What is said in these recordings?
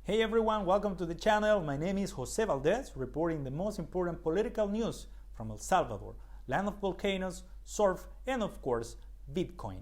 Hey everyone, welcome to the channel. My name is Jose Valdez, reporting the most important political news from El Salvador, land of volcanoes, surf, and of course, Bitcoin.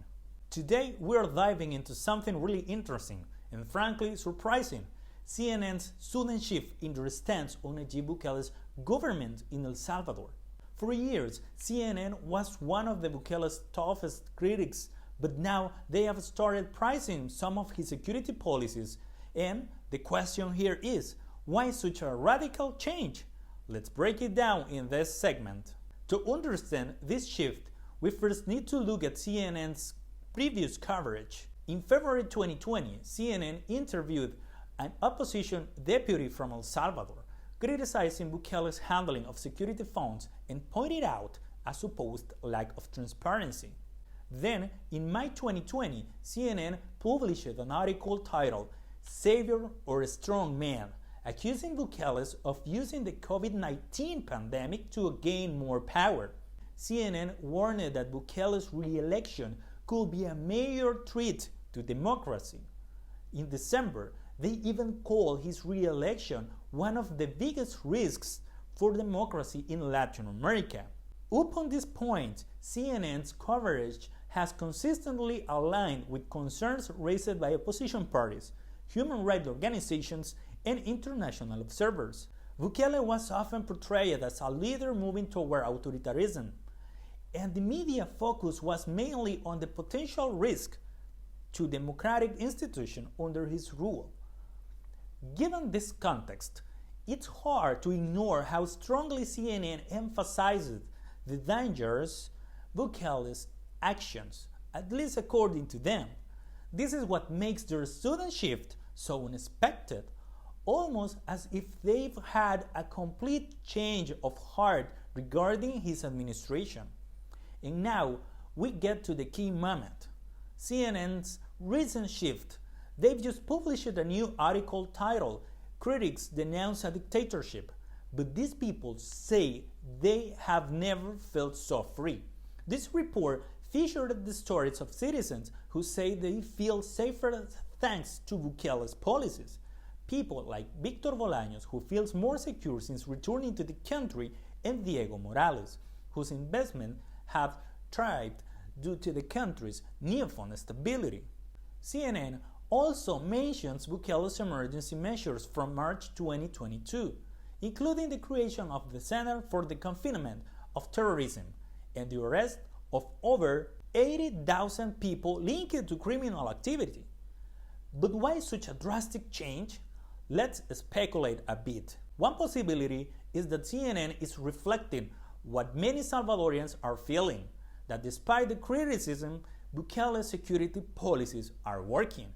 Today, we're diving into something really interesting and frankly surprising: CNN's sudden shift in their stance on Nayib Bukele's government in El Salvador. For years, CNN was one of the Bukele's toughest critics, but now they have started praising some of his security policies. And the question here is, why such a radical change? Let's break it down in this segment. To understand this shift, we first need to look at CNN's previous coverage. In February 2020, CNN interviewed an opposition deputy from El Salvador, criticizing Bukele's handling of security funds and pointed out a supposed lack of transparency. Then, in May 2020, CNN published an article titled "Savior or a Strong Man," accusing Bukele of using the COVID-19 pandemic to gain more power. CNN warned that Bukele's re-election could be a major threat to democracy. In December, they even called his re-election one of the biggest risks for democracy in Latin America. Up on this point, CNN's coverage has consistently aligned with concerns raised by opposition parties, human rights organizations, and international observers. Bukele was often portrayed as a leader moving toward authoritarianism, and the media focus was mainly on the potential risk to democratic institutions under his rule. Given this context, it's hard to ignore how strongly CNN emphasized the dangers Bukele's actions, at least according to them. This is what makes their sudden shift so unexpected, almost as if they've had a complete change of heart regarding his administration. And now we get to the key moment: CNN's recent shift. They've just published a new article titled "Critics Denounce a Dictatorship," but these people say they have never felt so free. This report featured the stories of citizens who say they feel safer thanks to Bukele's policies. People like Victor Bolaños, who feels more secure since returning to the country, and Diego Morales, whose investments have thrived due to the country's newfound stability. CNN also mentions Bukele's emergency measures from March 2022, including the creation of the Center for the Confinement of Terrorism and the arrest of over 80,000 people linked to criminal activity. But why such a drastic change? Let's speculate a bit. One possibility is that CNN is reflecting what many Salvadorians are feeling, that despite the criticism, Bukele's security policies are working.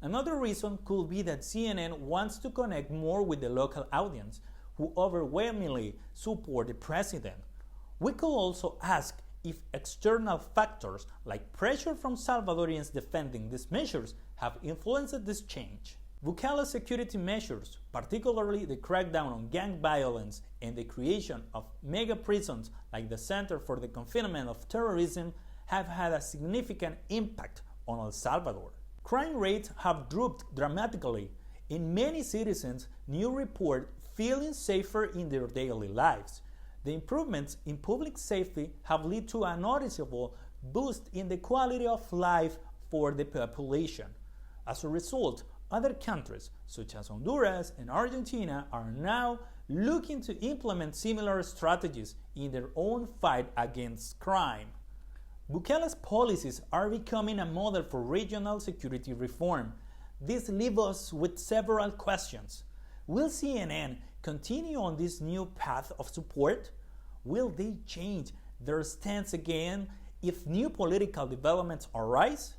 Another reason could be that CNN wants to connect more with the local audience, who overwhelmingly support the president. We could also ask if external factors like pressure from Salvadorians defending these measures have influenced this change. Bukele's security measures, particularly the crackdown on gang violence and the creation of mega prisons like the Center for the Confinement of Terrorism, have had a significant impact on El Salvador. Crime rates have dropped dramatically, and many citizens now report feeling safer in their daily lives. The improvements in public safety have led to a noticeable boost in the quality of life for the population. As a result, other countries, such as Honduras and Argentina, are now looking to implement similar strategies in their own fight against crime. Bukele's policies are becoming a model for regional security reform. This leaves us with several questions. Will CNN continue on this new path of support? Will they change their stance again if new political developments arise?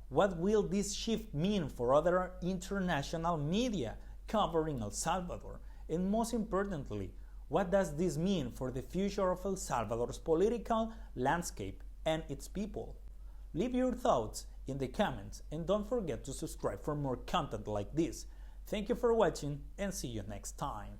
What will this shift mean for other international media covering El Salvador? And most importantly, what does this mean for the future of El Salvador's political landscape and its people? Leave your thoughts in the comments and don't forget to subscribe for more content like this. Thank you for watching and see you next time.